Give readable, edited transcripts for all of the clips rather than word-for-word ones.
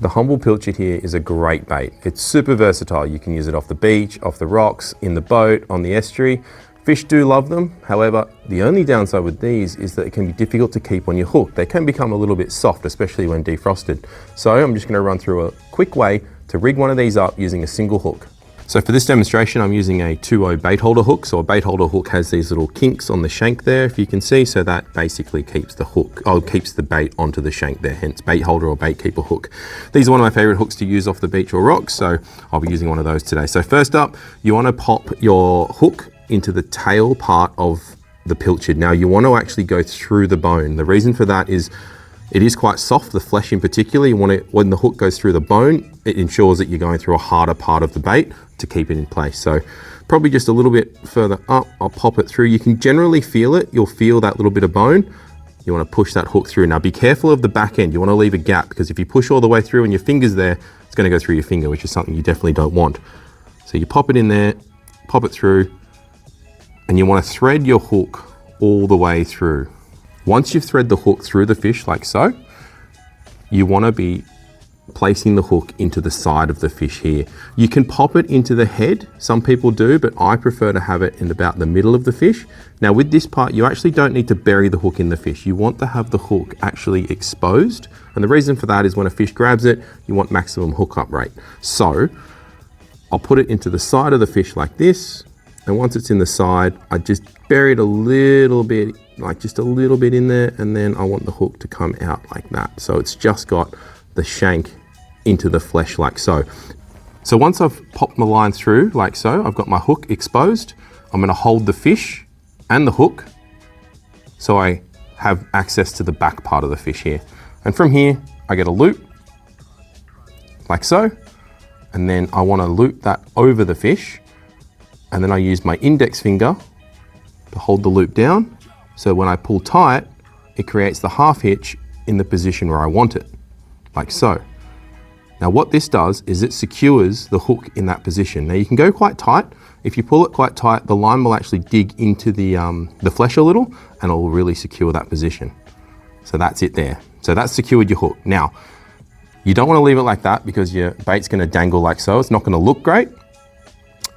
The humble pilchard here is a great bait. It's super versatile. You can use it off the beach, off the rocks, in the boat, on the estuary. Fish do love them. However, the only downside with these is that it can be difficult to keep on your hook. They can become a little bit soft, especially when defrosted. So I'm just going to run through a quick way to rig one of these up using a single hook. So for this demonstration, I'm using a 2.0 bait holder hook. So a bait holder hook has these little kinks on the shank there, if you can see. So that basically keeps the hook, keeps the bait onto the shank there, hence bait holder or bait keeper hook. These are one of my favorite hooks to use off the beach or rocks. So I'll be using one of those today. So first up, you want to pop your hook into the tail part of the pilchard. Now you want to actually go through the bone. The reason for that is it is quite soft, the flesh in particular. You want it, when the hook goes through the bone, it ensures that you're going through a harder part of the bait to keep it in place. So probably just a little bit further up, I'll pop it through. You can generally feel it. You'll feel that little bit of bone. You want to push that hook through. Now be careful of the back end. You want to leave a gap, because if you push all the way through and your finger's there, it's going to go through your finger, which is something you definitely don't want. So you pop it in there, pop it through, and you want to thread your hook all the way through. Once you've threaded the hook through the fish like so, you want to be placing the hook into the side of the fish here. You can pop it into the head, some people do, but I prefer to have it in about the middle of the fish. Now with this part, you actually don't need to bury the hook in the fish. You want to have the hook actually exposed. And the reason for that is when a fish grabs it, you want maximum hookup rate. So I'll put it into the side of the fish like this. And once it's in the side, I just bury it a little bit, like just a little bit in there, and then I want the hook to come out like that. So it's just got the shank into the flesh like so. So once I've popped my line through like so, I've got my hook exposed. I'm gonna hold the fish and the hook so I have access to the back part of the fish here. And from here, I get a loop like so, and then I wanna loop that over the fish. And then I use my index finger to hold the loop down. So when I pull tight, it creates the half hitch in the position where I want it, like so. Now what this does is it secures the hook in that position. Now you can go quite tight. If you pull it quite tight, the line will actually dig into the flesh a little, and it will really secure that position. So that's it there. So that's secured your hook. Now, you don't want to leave it like that, because your bait's going to dangle like so. It's not going to look great.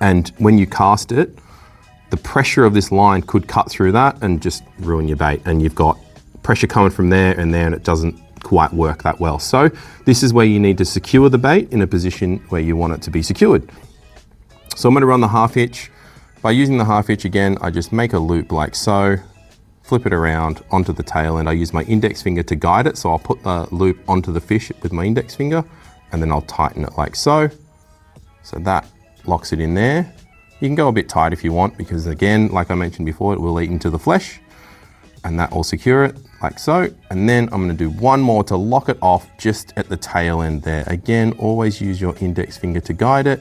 And when you cast it, the pressure of this line could cut through that and just ruin your bait. And you've got pressure coming from there and there, and it doesn't quite work that well. So this is where you need to secure the bait in a position where you want it to be secured. So I'm going to run the half hitch. By using the half hitch again, I just make a loop like so, flip it around onto the tail, and I use my index finger to guide it. So I'll put the loop onto the fish with my index finger, and then I'll tighten it like so. So that locks it in there. You can go a bit tight if you want, because again, like I mentioned before, it will eat into the flesh, and that will secure it like so. And then I'm going to do one more to lock it off just at the tail end there. Again, always use your index finger to guide it,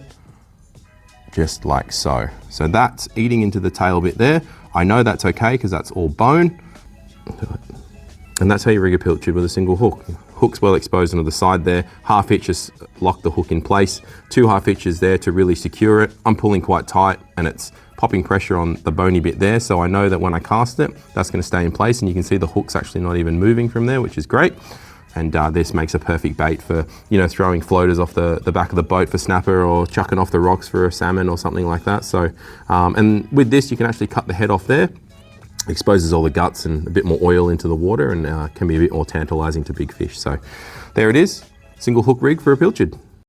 just like so. So that's eating into the tail bit there. I know that's okay because that's all bone. And that's how you rig a pilchard with a single hook. Hook's well exposed onto the side there. Half hitches lock the hook in place. 2 half hitches there to really secure it. I'm pulling quite tight, and it's popping pressure on the bony bit there. So I know that when I cast it, that's going to stay in place. And you can see the hook's actually not even moving from there, which is great. And this makes a perfect bait for, you know, throwing floaters off the back of the boat for snapper, or chucking off the rocks for a salmon or something like that. So, and with this, you can actually cut the head off there. Exposes all the guts and a bit more oil into the water, and can be a bit more tantalizing to big fish. So there it is, single hook rig for a pilchard.